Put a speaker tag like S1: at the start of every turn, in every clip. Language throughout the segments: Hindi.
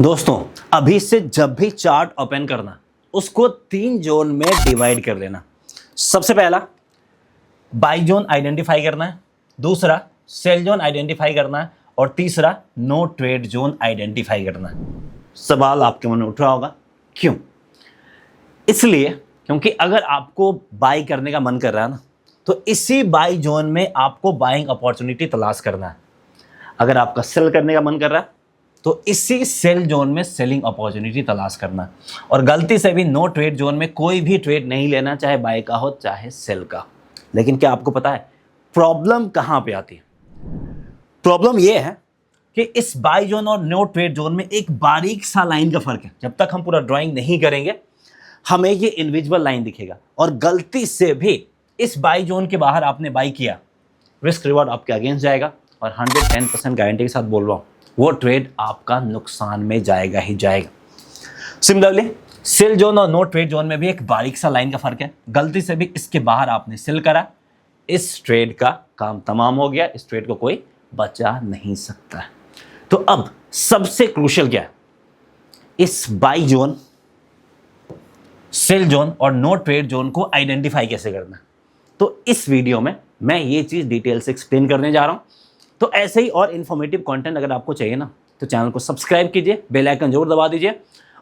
S1: दोस्तों, अभी से जब भी चार्ट ओपन करना उसको 3 जोन में डिवाइड कर देना। सबसे पहला बाई जोन आइडेंटिफाई करना है, दूसरा सेल जोन आइडेंटिफाई करना है और तीसरा नो ट्रेड जोन आइडेंटिफाई करना है। सवाल आपके मन में उठ रहा होगा, क्यों? इसलिए क्योंकि अगर आपको बाई करने का मन कर रहा है ना, तो इसी बाई जोन में आपको बाइंग अपॉर्चुनिटी तलाश करना है। अगर आपका सेल करने का मन कर रहा है तो इसी सेल जोन में सेलिंग अपॉर्चुनिटी तलाश करना है। और गलती से भी नो ट्रेड जोन में कोई भी ट्रेड नहीं लेना, चाहे बाय का हो चाहे सेल का। लेकिन क्या आपको पता है प्रॉब्लम कहां पे आती है? प्रॉब्लम यह है कि इस बाय जोन और नो ट्रेड जोन में एक बारीक सा लाइन का फर्क है। जब तक हम पूरा ड्राइंग नहीं करेंगे हमें ये इनविजिबल लाइन दिखेगा, और गलती से भी इस बाय जोन के बाहर आपने बाय किया, रिस्क रिवॉर्ड आपके अगेंस्ट जाएगा। और 110% गारंटी के साथ बोल रहा हूं, वो ट्रेड आपका नुकसान में जाएगा ही जाएगा। सिमिलरली सेल जोन और नो ट्रेड जोन में भी एक बारीक सा लाइन का फर्क है। गलती से भी इसके बाहर आपने सेल करा, इस ट्रेड का काम तमाम हो गया, इस ट्रेड को कोई बचा नहीं सकता है। तो अब सबसे क्रूशियल क्या है, इस बाई जोन, सेल जोन और नो ट्रेड जोन को आइडेंटिफाई कैसे करना है। तो इस वीडियो में मैं ये चीज डिटेल से एक्सप्लेन करने जा रहा हूं। तो ऐसे ही और इन्फॉर्मेटिव कंटेंट अगर आपको चाहिए ना, तो चैनल को सब्सक्राइब कीजिए, बेल आइकन जरूर दबा दीजिए,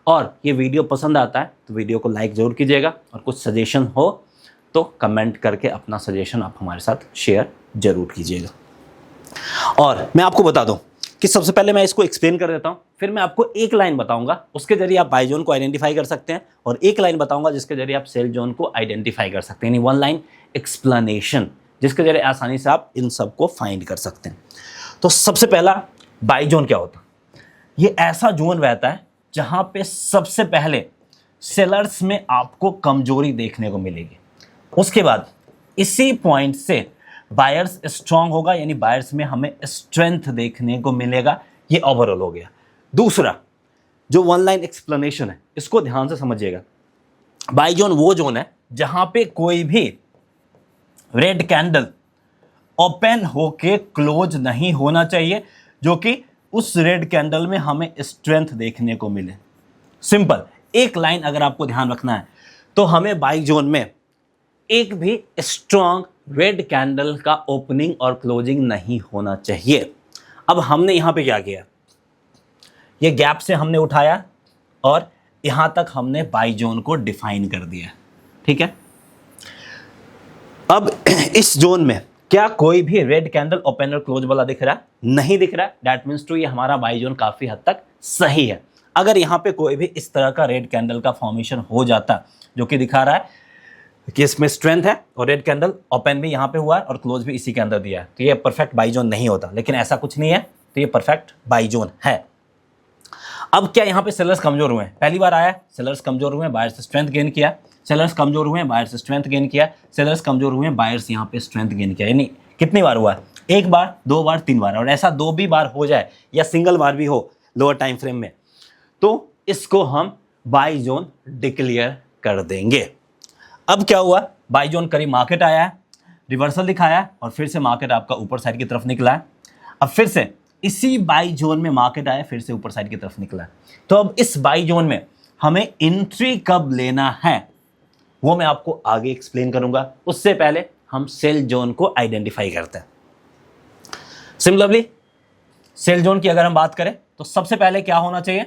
S1: और ये वीडियो पसंद आता है तो वीडियो को लाइक जरूर कीजिएगा, और कुछ सजेशन हो तो कमेंट करके अपना सजेशन आप हमारे साथ शेयर जरूर कीजिएगा। और मैं आपको बता दूं कि सबसे पहले मैं इसको एक्सप्लेन कर देता हूं, फिर मैं आपको एक लाइन बताऊंगा, उसके जरिए आप बाय जोन को आइडेंटिफाई कर सकते हैं, और एक लाइन बताऊंगा जिसके जरिए आप सेल जोन को आइडेंटिफाई कर सकते हैं, यानी 1 लाइन एक्सप्लेनेशन, जिसके जरिए आसानी से आप इन सब को फाइंड कर सकते हैं। तो सबसे पहला बाय जोन क्या होता है? ये ऐसा जोन रहता है जहां पे सबसे पहले सेलर्स में आपको कमजोरी देखने को मिलेगी, उसके बाद इसी पॉइंट से बायर्स स्ट्रांग होगा, यानी बायर्स में हमें स्ट्रेंथ देखने को मिलेगा। ये ओवरऑल हो गया। दूसरा जो 1 लाइन एक्सप्लेनेशन है, इसको ध्यान से समझिएगा। बाय जोन वो जोन है जहां पे कोई भी रेड कैंडल ओपन होके क्लोज नहीं होना चाहिए, जो कि उस रेड कैंडल में हमें स्ट्रेंथ देखने को मिले। सिंपल एक लाइन अगर आपको ध्यान रखना है, तो हमें बाय जोन में एक भी स्ट्रांग रेड कैंडल का ओपनिंग और क्लोजिंग नहीं होना चाहिए। अब हमने यहां पे क्या किया, ये गैप से हमने उठाया और यहां तक हमने बाय जोन को डिफाइन कर दिया, ठीक है। अब इस जोन में क्या कोई भी रेड कैंडल ओपन और क्लोज वाला दिख रहा है? नहीं दिख रहा है। दैट मींस टू ये हमारा बाय जोन काफी हद तक सही है। अगर यहाँ पे कोई भी इस तरह का रेड कैंडल का फॉर्मेशन हो जाता, जो कि दिखा रहा है कि इसमें स्ट्रेंथ है और रेड कैंडल ओपन भी यहाँ पे हुआ है और क्लोज भी इसी के अंदर दिया है, तो ये परफेक्ट बाय जोन नहीं होता। लेकिन ऐसा कुछ नहीं है, तो ये परफेक्ट बाय जोन है। अब क्या यहाँ पे सेलर्स कमजोर हुए हैं? पहली बार आया, सेलर्स कमजोर हुए हैं, बायर्स से स्ट्रेंथ गेन किया, सेलर्स कमजोर हुए हैं, बायर्स से स्ट्रेंथ गेन किया, सेलर्स कमजोर हुए हैं, बायर्स यहाँ पे स्ट्रेंथ गेन किया। यानी कितनी बार हुआ है? 1 बार, 2 बार, 3 बार। और ऐसा 2 भी बार हो जाए या सिंगल बार भी हो लोअर टाइम फ्रेम में, तो इसको हम बाय जोन डिक्लेयर कर देंगे। अब क्या हुआ, बाय जोन करीब मार्केट आया है, रिवर्सल दिखाया है, और फिर से मार्केट आपका ऊपर साइड की तरफ निकला है। अब फिर से इसी बाय जोन में मार्केट आया, फिर से ऊपर साइड की तरफ निकला है। तो अब इस बाय जोन में हमें एंट्री कब लेना है वो मैं आपको आगे एक्सप्लेन करूंगा। उससे पहले हम सेल जोन को आइडेंटिफाई करते हैं। सिमिलरली सेल जोन की अगर हम बात करें, तो सबसे पहले क्या होना चाहिए,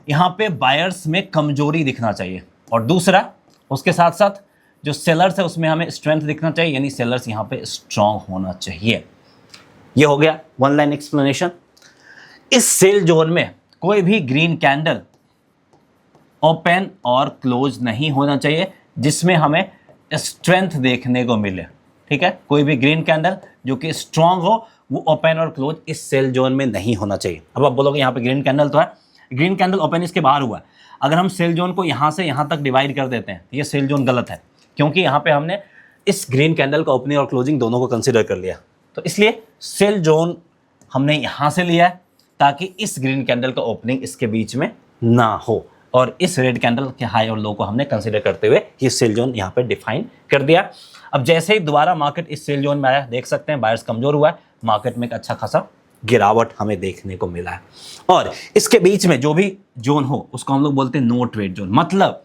S1: यहां पे बायर्स में कमजोरी दिखना चाहिए, और दूसरा उसके साथ साथ जो सेलर्स है उसमें हमें स्ट्रेंथ दिखना चाहिए, यानी सेलर्स यहां पे स्ट्रांग होना चाहिए। ये हो गया 1 लाइन एक्सप्लेनेशन। इस सेल जोन में कोई भी ग्रीन कैंडल ओपन और क्लोज नहीं होना चाहिए जिसमें हमें स्ट्रेंथ देखने को मिले, ठीक है। कोई भी ग्रीन कैंडल जो कि स्ट्रांग हो, वो ओपन और क्लोज इस सेल जोन में नहीं होना चाहिए। अब आप बोलोगे यहाँ पे ग्रीन कैंडल तो है, ग्रीन कैंडल ओपन इसके बाहर हुआ है। अगर हम सेल जोन को यहाँ से यहाँ तक डिवाइड कर देते हैं तो ये सेल जोन गलत है, क्योंकि यहाँ पे हमने इस ग्रीन कैंडल का ओपनिंग और क्लोजिंग दोनों को कंसिडर कर लिया। तो इसलिए सेल जोन हमने यहाँ से लिया है ताकि इस ग्रीन कैंडल का ओपनिंग इसके बीच में ना हो, और इस रेड कैंडल के हाई और लो को हमने कंसीडर करते हुए ये सेल जोन यहाँ पे डिफाइन कर दिया। अब जैसे ही दोबारा मार्केट इस सेल जोन में आया, देख सकते हैं बायर्स कमजोर हुआ है, मार्केट में एक अच्छा खासा गिरावट हमें देखने को मिला है। और इसके बीच में जो भी जोन हो उसको हम लोग बोलते हैं नो ट्रेड जोन। मतलब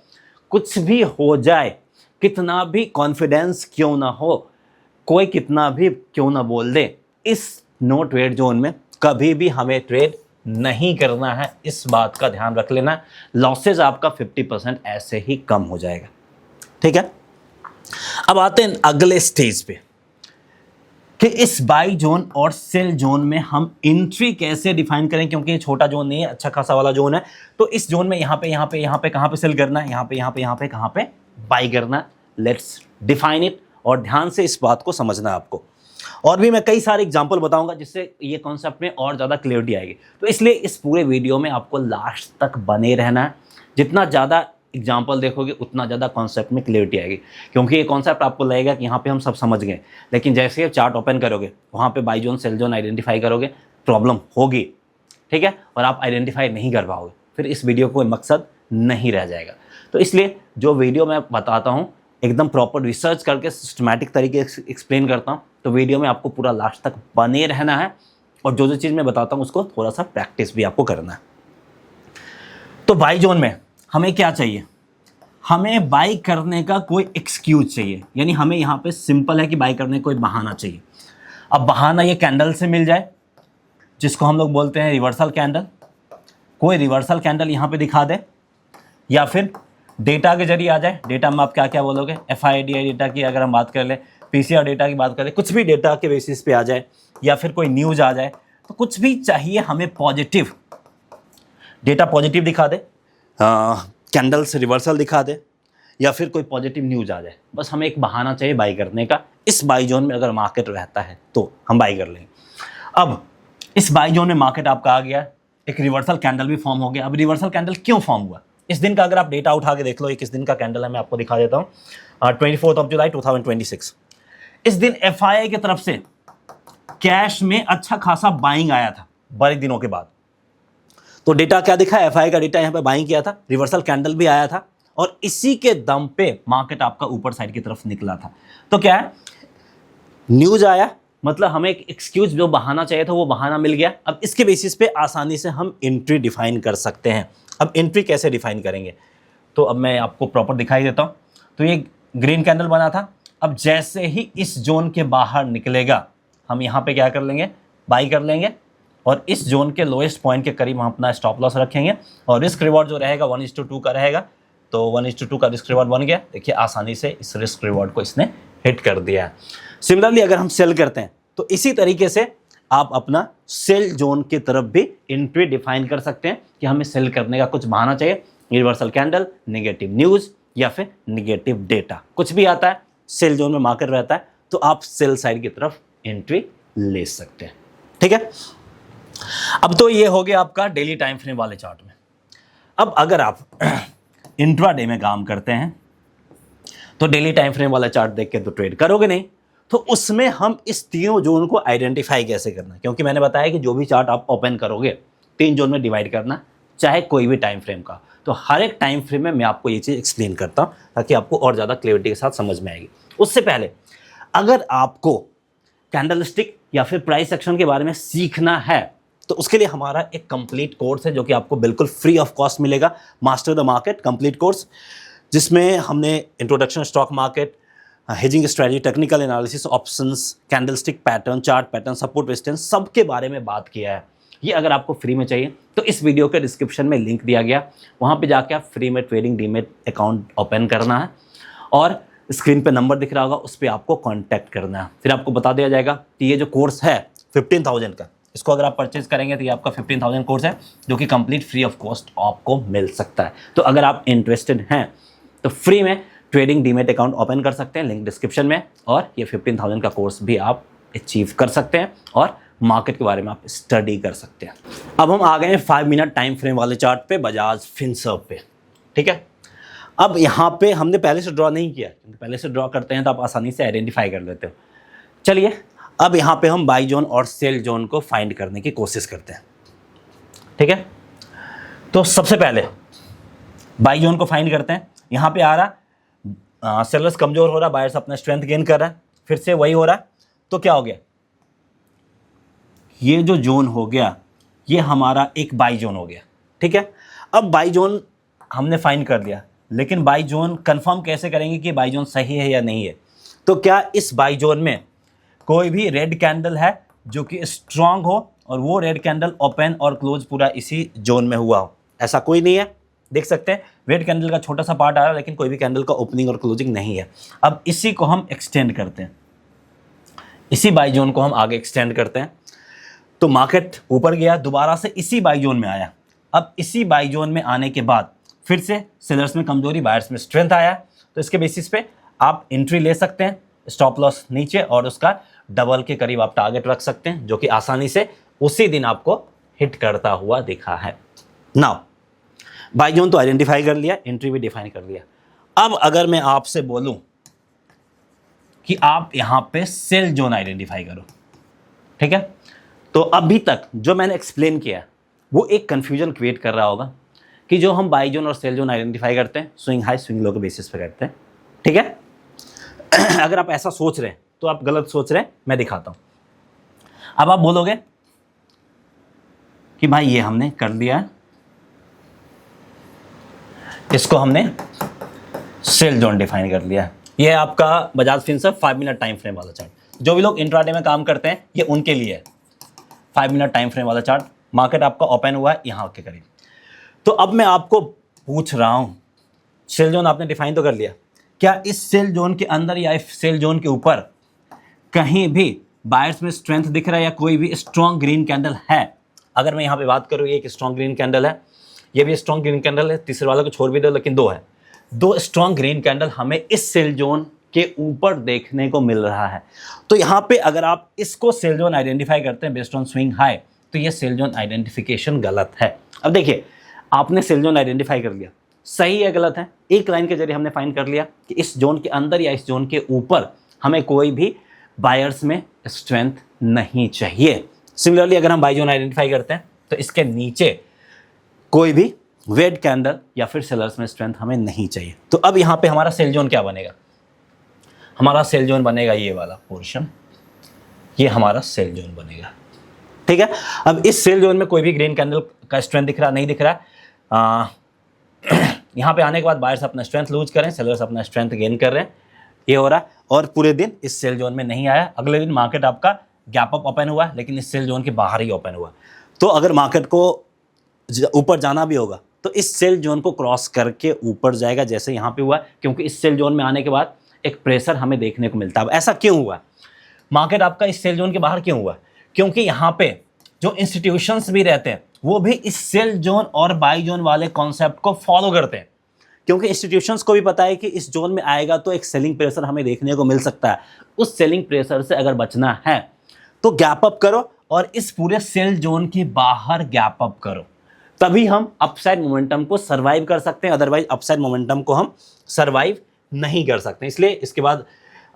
S1: कुछ भी हो जाए, कितना भी कॉन्फिडेंस क्यों ना हो, कोई कितना भी क्यों ना बोल दे, इस नो ट्रेड जोन में कभी भी हमें ट्रेड नहीं करना है। इस बात का ध्यान रख लेना। लॉसेज आपका 50% ऐसे ही कम हो जाएगा। ठीक है, अब आते हैं अगले स्टेज पे कि इस बाई जोन और सेल जोन में हम एंट्री कैसे डिफाइन करें, क्योंकि ये छोटा जोन नहीं है, अच्छा खासा वाला जोन है। तो इस जोन में यहाँ पे कहाँ पे सेल करना है, यहाँ पे कहाँ पे बाई करना है। लेट्स डिफाइन इट, और ध्यान से इस बात को समझना है आपको। और भी मैं कई सारे एग्जांपल बताऊंगा जिससे ये कॉन्सेप्ट में और ज़्यादा क्लियरिटी आएगी। तो इसलिए इस पूरे वीडियो में आपको लास्ट तक बने रहना है। जितना ज़्यादा एग्जांपल देखोगे उतना ज़्यादा कॉन्सेप्ट में क्लियरिटी आएगी, क्योंकि ये कॉन्सेप्ट आपको लगेगा कि यहाँ पे हम सब समझ गए, लेकिन जैसे ही चार्ट ओपन करोगे वहाँ पे by zone sell zone identify करोगे, प्रॉब्लम होगी। ठीक है, और आप आइडेंटिफाई नहीं कर पाओगे, फिर इस वीडियो को कोई मकसद नहीं रह जाएगा। तो इसलिए जो वीडियो मैं बताता हूँ एकदम प्रॉपर रिसर्च करके सिस्टमैटिक तरीके से एक्सप्लेन करता हूँ। तो वीडियो में आपको पूरा लास्ट तक बने रहना है, और जो चीज़ मैं बताता हूँ उसको थोड़ा सा प्रैक्टिस भी आपको करना है। तो बाई जोन में हमें क्या चाहिए, हमें बाई करने का कोई एक्सक्यूज चाहिए। यानी हमें यहाँ पे सिंपल है कि बाई करने का कोई बहाना चाहिए। अब बहाना ये कैंडल से मिल जाए, जिसको हम लोग बोलते हैं रिवर्सल कैंडल। कोई रिवर्सल कैंडल यहाँ पे दिखा दे, या फिर डेटा के जरिए आ जाए। डेटा में आप क्या क्या बोलोगे, FIDI डेटा की अगर हम बात कर ले, PCR डेटा की बात करें, कुछ भी डेटा के बेसिस पे आ जाए, या फिर कोई न्यूज़ आ जाए। तो कुछ भी चाहिए हमें पॉजिटिव डेटा, पॉजिटिव दिखा दे, कैंडल से रिवर्सल दिखा दे, या फिर कोई पॉजिटिव न्यूज़ आ जाए। बस हमें एक बहाना चाहिए बाई करने का। इस बाई जोन में अगर मार्केट रहता है तो हम बाई कर लेंगे। अब इस बाई जोन में मार्केट आपका आ गया, एक रिवर्सल कैंडल भी फॉर्म हो गया। अब रिवर्सल कैंडल क्यों फॉर्म हुआ, इस दिन का अगर आप डेटा उठा के देख लो, ये किस दिन का कैंडल है मैं आपको दिखा देता हूँ। 24 जुलाई 2026। इस दिन FII की तरफ से कैश में अच्छा खासा बाइंग आया था बड़े दिनों के बाद। तो डेटा क्या दिखा, FII का डेटा यहाँ पे बाइंग किया था, रिवर्सल कैंडल भी आया था, और इसी के दम पे मार्केट आपका ऊपर साइड की तरफ निकला था। तो क्या है, न्यूज आया, मतलब हमें एक एक्सक्यूज जो बहाना चाहिए था वो बहाना मिल गया। अब इसके बेसिस पे आसानी से हम एंट्री डिफाइन कर सकते हैं। अब एंट्री कैसे डिफाइन करेंगे, तो अब मैं आपको प्रॉपर दिखाई देता हूँ। तो ये ग्रीन कैंडल बना था। अब जैसे ही इस जोन के बाहर निकलेगा, हम यहाँ पे क्या कर लेंगे, बाई कर लेंगे, और इस जोन के लोएस्ट पॉइंट के करीब हम अपना स्टॉप लॉस रखेंगे, और रिस्क रिवॉर्ड जो रहेगा 1:2 का रहेगा। तो 1:2 का रिस्क रिवॉर्ड बन गया। देखिए आसानी से इस रिस्क रिवॉर्ड को इसने हिट कर दिया है। सिमिलरली अगर हम सेल करते हैं तो इसी तरीके से आप अपना सेल जोन की तरफ भी एंट्री डिफाइन कर सकते हैं कि हमें सेल करने का कुछ बहाना चाहिए। रिवर्सल कैंडल, नेगेटिव न्यूज़, या फिर नेगेटिव डेटा, कुछ भी आता है, सेल जोन में मार्केट रहता है, तो आप सेल साइड की तरफ एंट्री ले सकते हैं। ठीक है, अब तो ये हो गया आपका डेली टाइम फ्रेम वाले चार्ट में। अब अगर आप इंट्राडे में काम करते हैं तो डेली टाइम फ्रेम वाला चार्ट देख के तो ट्रेड करोगे नहीं। तो उसमें हम इस तीनों जोन को आइडेंटिफाई कैसे करना, क्योंकि मैंने बताया कि जो भी चार्ट आप ओपन करोगे 3 जोन में डिवाइड करना, चाहे कोई भी टाइम फ्रेम का। तो हर एक टाइम फ्रेम में मैं आपको ये चीज़ एक्सप्लेन करता हूँ ताकि आपको और ज़्यादा क्लियरिटी के साथ समझ में आएगी। उससे पहले अगर आपको कैंडलस्टिक या फिर प्राइस एक्शन के बारे में सीखना है तो उसके लिए हमारा एक कंप्लीट कोर्स है जो कि आपको बिल्कुल फ्री ऑफ कॉस्ट मिलेगा, master the market complete course, जिसमें हमने introduction stock market, hedging strategy, technical analysis, options, candlestick pattern, chart pattern, support resistance, सबके बारे में बात किया है। ये अगर आपको फ्री में चाहिए तो इस वीडियो के डिस्क्रिप्शन में लिंक दिया गया, वहाँ पे जाके आप फ्री में ट्रेडिंग डीमेट अकाउंट ओपन करना है, और स्क्रीन पे नंबर दिख रहा होगा उस पर आपको कांटेक्ट करना है। फिर आपको बता दिया जाएगा कि ये जो कोर्स है 15,000 का, इसको अगर आप परचेज करेंगे तो ये आपका 15,000 कोर्स है जो कि कंप्लीट फ्री ऑफ कॉस्ट आपको मिल सकता है। तो अगर आप इंटरेस्टेड हैं तो फ्री में ट्रेडिंग डीमेट अकाउंट ओपन कर सकते हैं, लिंक डिस्क्रिप्शन में, और ये 15,000 का कोर्स भी आप अचीव कर सकते हैं और मार्केट के बारे में आप स्टडी कर सकते हैं। अब हम आ गए हैं 5 मिनट टाइम फ्रेम वाले चार्ट पे, बजाज फिनसर्व पे। ठीक है, अब यहाँ पे हमने पहले से ड्रॉ नहीं किया, पहले से ड्रॉ करते हैं तो आप आसानी से आइडेंटिफाई कर लेते हो। चलिए अब यहाँ पे हम बाई जोन और सेल जोन को फाइंड करने की कोशिश करते हैं। ठीक है, तो सबसे पहले बाई जोन को फाइंड करते हैं। यहाँ पे आ रहा सेलर्स कमजोर हो रहा, बायर्स अपना स्ट्रेंथ गेन कर रहा है, फिर से वही हो रहा है। तो क्या हो गया, ये जो जोन हो गया ये हमारा एक बाई जोन हो गया, ठीक है। अब बाई जोन हमने फाइंड कर दिया, लेकिन बाई जोन कंफर्म कैसे करेंगे कि बाई जोन सही है या नहीं है? तो क्या इस बाई जोन में कोई भी रेड कैंडल है जो कि स्ट्रांग हो और वो रेड कैंडल ओपन और क्लोज पूरा इसी जोन में हुआ हो? ऐसा कोई नहीं है। देख सकते हैं रेड कैंडल का छोटा सा पार्ट आ रहा है, लेकिन कोई भी कैंडल का ओपनिंग और क्लोजिंग नहीं है। अब इसी को हम एक्सटेंड करते हैं, इसी बाई जोन को हम आगे एक्सटेंड करते हैं। तो मार्केट ऊपर गया, दोबारा से इसी बाई जोन में आया। अब इसी बाई जोन में आने के बाद फिर से सेलर्स में कमजोरी, बायर्स में स्ट्रेंथ आया। तो इसके बेसिस पे आप एंट्री ले सकते हैं, स्टॉप लॉस नीचे और उसका डबल के करीब आप टारगेट रख सकते हैं, जो कि आसानी से उसी दिन आपको हिट करता हुआ दिखा है। नाउ बाई जोन तो आइडेंटिफाई कर लिया, एंट्री भी डिफाइन कर लिया। अब अगर मैं आपसे बोलूं कि आप यहां पे सेल जोन आइडेंटिफाई करो, ठीक है, तो अभी तक जो मैंने एक्सप्लेन किया वो एक कंफ्यूजन क्रिएट कर रहा होगा कि जो हम बाई जोन और सेल जोन आइडेंटिफाई करते हैं स्विंग हाई स्विंग लो के बेसिस पे करते हैं, ठीक है। अगर आप ऐसा सोच रहे हैं तो आप गलत सोच रहे हैं, मैं दिखाता हूं। अब आप बोलोगे कि भाई ये हमने कर दिया, इसको हमने सेल जोन डिफाइन कर लिया। ये है आपका Bajaj Finserv 5 minute time frame वाला चार्ट। जो भी लोग इंट्राडे में काम करते हैं ये उनके लिए है। 5 मिनट टाइम फ्रेम वाला चार्ट, मार्केट आपका ओपन हुआ है यहाँ के करीब। तो अब मैं आपको पूछ रहा हूँ, सेल जोन आपने डिफाइन तो कर लिया, क्या इस सेल जोन के अंदर या इस सेल जोन के ऊपर कहीं भी बायर्स में स्ट्रेंथ दिख रहा है या कोई भी स्ट्रॉन्ग ग्रीन कैंडल है? अगर मैं यहाँ पे बात करूँ, ये एक स्ट्रॉन्ग ग्रीन कैंडल है, ये भी स्ट्रॉन्ग ग्रीन कैंडल है, तीसरे वाला को छोड़ भी दो, लेकिन दो है, दो स्ट्रॉन्ग ग्रीन कैंडल हमें इस सेल जोन के ऊपर देखने को मिल रहा है। तो यहाँ पे अगर आप इसको सेल जोन आइडेंटिफाई करते हैं बेस्ड ऑन स्विंग हाई, तो ये सेल जोन आइडेंटिफिकेशन गलत है। अब देखिए, आपने सेल जोन आइडेंटिफाई कर लिया, सही है गलत है, एक लाइन के जरिए हमने फाइंड कर लिया कि इस जोन के अंदर या इस जोन के ऊपर हमें कोई भी बायर्स में स्ट्रेंथ नहीं चाहिए। सिमिलरली अगर हम बाई जोन आइडेंटिफाई करते हैं तो इसके नीचे कोई भी रेड कैंडल या फिर सेलर्स में स्ट्रेंथ हमें नहीं चाहिए। तो अब यहाँ पे हमारा सेल जोन क्या बनेगा? हमारा सेल जोन बनेगा ये वाला पोर्शन, ये हमारा सेल जोन बनेगा, ठीक है। अब इस सेल जोन में कोई भी ग्रीन कैंडल का स्ट्रेंथ दिख रहा नहीं दिख रहा, यहाँ पे आने के बाद बायर्स अपना स्ट्रेंथ लूज करें, सेलर्स अपना स्ट्रेंथ गेन कर रहे हैं, ये हो रहा है। और पूरे दिन इस सेल जोन में नहीं आया, अगले दिन मार्केट आपका गैप अप ओपन हुआ, लेकिन इस सेल जोन के बाहर ही ओपन हुआ। तो अगर मार्केट को ऊपर जाना भी होगा तो इस सेल जोन को क्रॉस करके ऊपर जाएगा, जैसे यहाँ पे हुआ, क्योंकि इस सेल जोन में आने के बाद एक प्रेशर हमें देखने को मिलता है। अब ऐसा क्यों हुआ? मार्केट आपका इस सेल जोन के बाहर क्यों हुआ? क्योंकि यहाँ पे जो इंस्टीट्यूशंस भी रहते हैं वो भी इस सेल जोन और बाई जोन वाले कॉन्सेप्ट को फॉलो करते हैं, क्योंकि इंस्टीट्यूशंस को भी पता है कि इस जोन में आएगा तो एक सेलिंग प्रेशर हमें देखने को मिल सकता है। उस सेलिंग प्रेशर से अगर बचना है तो गैप अप करो और इस पूरे सेल जोन के बाहर गैप अप करो, तभी हम अपसाइड मोमेंटम को सर्वाइव कर सकते हैं। अदरवाइज अपसाइड मोमेंटम को हम सर्वाइव नहीं कर सकते। इसलिए इसके बाद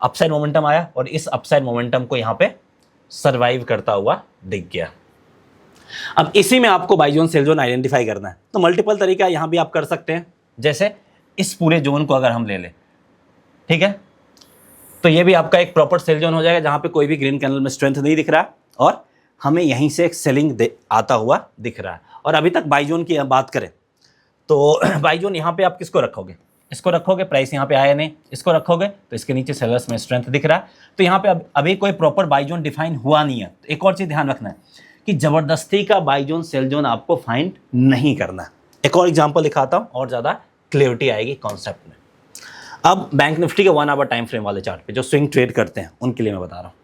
S1: अपसाइड मोमेंटम आया और इस अपसाइड मोमेंटम को यहाँ पे सर्वाइव करता हुआ दिख गया। अब इसी में आपको by zone sell zone identify करना है, तो मल्टीपल तरीका यहाँ भी आप कर सकते हैं। जैसे इस पूरे जोन को अगर हम ले लें, ठीक है, तो ये भी आपका एक प्रॉपर सेल जोन हो जाएगा जहाँ पे कोई भी ग्रीन कैंडल में स्ट्रेंथ नहीं दिख रहा और हमें यहीं से एक सेलिंग आता हुआ दिख रहा है। और अभी तक बाई जोन की बात करें तो बाई जोन यहाँ पे आप किसको रखोगे? इसको रखोगे, प्राइस यहाँ पे आया नहीं, इसको रखोगे तो इसके नीचे सेलर्स में स्ट्रेंथ दिख रहा है। तो यहाँ पे अभी कोई प्रॉपर बाई जोन डिफाइन हुआ नहीं है। तो एक और चीज़ ध्यान रखना है कि जबरदस्ती का बाई जोन सेल जोन आपको फाइंड नहीं करना। एक और एग्जांपल दिखाता हूँ और ज़्यादा क्लियरिटी आएगी कॉन्सेप्ट में। अब बैंक निफ्टी के 1 आवर टाइम फ्रेम वाले चार्ट पे जो स्विंग ट्रेड करते हैं उनके लिए मैं बता रहा हूँ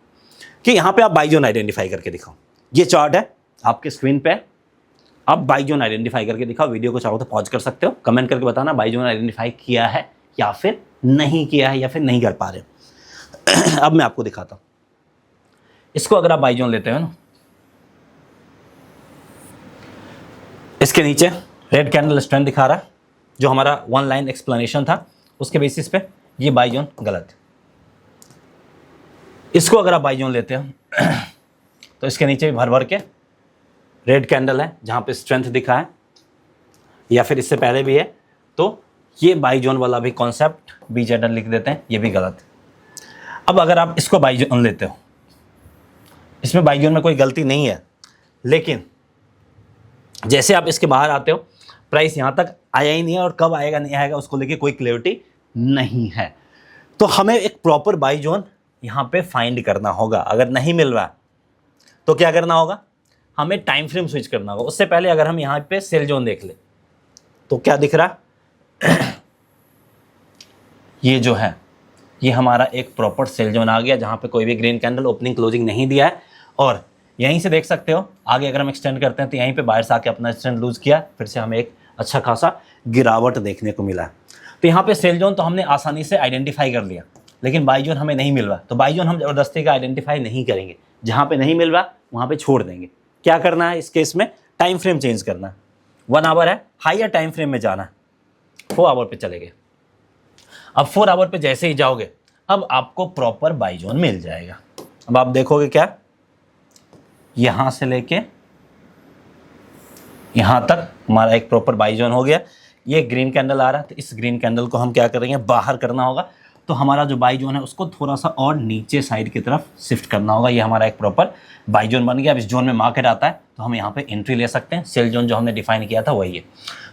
S1: कि यहाँ पे आप बाई जोन आइडेंटिफाई करके दिखाओ। ये चार्ट है आपके स्क्रीन पे, आप बाई जोन आइडेंटिफाई करके दिखाओ। वीडियो को चाहो तो पॉज कर सकते हो, कमेंट करके बताना बाई जोन आइडेंटिफाई किया है या फिर नहीं किया है या फिर नहीं कर पा रहे। अब मैं आपको दिखाता हूँ। इसको अगर आप बाई जोन लेते हो ना, इसके नीचे रेड कैंडल स्ट्रेंथ दिखा रहा है, जो हमारा 1 लाइन एक्सप्लेनेशन था उसके बेसिस पे ये बाई जोन गलत। इसको अगर आप बाई जोन लेते हो तो इसके नीचे भी भर भर के रेड कैंडल है जहाँ पे स्ट्रेंथ दिखा है, या फिर इससे पहले भी है, तो ये बाई जोन वाला भी कॉन्सेप्ट BZL लिख देते हैं, ये भी गलत है। अब अगर आप इसको बाई जोन लेते हो, इसमें बाई जोन में कोई गलती नहीं है, लेकिन जैसे आप इसके बाहर आते हो प्राइस यहाँ तक आया ही नहीं है और कब आएगा नहीं आएगा उसको लेके कोई क्लैरिटी नहीं है। तो हमें एक प्रॉपर बाई जोन यहाँ पे फाइंड करना होगा। अगर नहीं मिल रहा तो क्या करना होगा, हमें टाइम फ्रेम स्विच करना होगा। उससे पहले अगर हम यहाँ पे सेल जोन देख ले तो क्या दिख रहा ये जो है ये हमारा एक प्रॉपर सेल जोन आ गया जहाँ पे कोई भी ग्रीन कैंडल ओपनिंग क्लोजिंग नहीं दिया है। और यहीं से देख सकते हो आगे अगर हम एक्सटेंड करते हैं तो यहीं पे बायर्स आके अपना स्टैंड लूज किया, फिर से हमें एक अच्छा खासा गिरावट देखने को मिला। तो यहाँ पे सेल जोन तो हमने आसानी से आइडेंटिफाई कर लिया, लेकिन बाई जोन हमें नहीं मिल रहा। तो बाई जोन हम ज़बरदस्ती का आइडेंटिफाई नहीं करेंगे, जहाँ पे नहीं मिल रहा वहाँ पे छोड़ देंगे। क्या करना है इस केस में, टाइम फ्रेम चेंज करना। 1 आवर है, हाइयर टाइम फ्रेम में जाना, 4 आवर पे चले गए। अब 4 आवर पे जैसे ही जाओगे अब आपको प्रॉपर बाई जोन मिल जाएगा। अब आप देखोगे क्या, यहां से लेके यहां तक हमारा एक प्रॉपर बाई जोन हो गया। ये ग्रीन कैंडल आ रहा है तो इस ग्रीन कैंडल को हम क्या करेंगे, बाहर करना होगा। तो हमारा जो बाई जोन है उसको थोड़ा सा और नीचे साइड की तरफ शिफ्ट करना होगा। ये हमारा एक प्रॉपर बाई जोन बन गया। अब इस जोन में मार्केट आता है तो हम यहाँ पे एंट्री ले सकते हैं। सेल जोन जो हमने डिफाइन किया था वही है।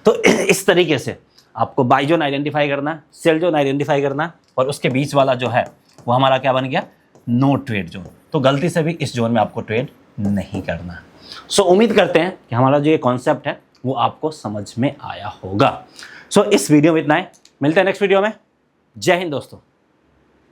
S1: तो इस तरीके से आपको बाई जोन आइडेंटिफाई करना, सेल जोन आइडेंटिफाई करना, और उसके बीच वाला जो है वो हमारा क्या बन गया, नो ट्रेड जोन। तो गलती से भी इस जोन में आपको ट्रेड नहीं करना। सो उम्मीद करते हैं कि हमारा जो ये कॉन्सेप्ट है वो आपको समझ में आया होगा। सो इस वीडियो में इतना है, मिलते हैं नेक्स्ट वीडियो में। जय हिंद दोस्तों।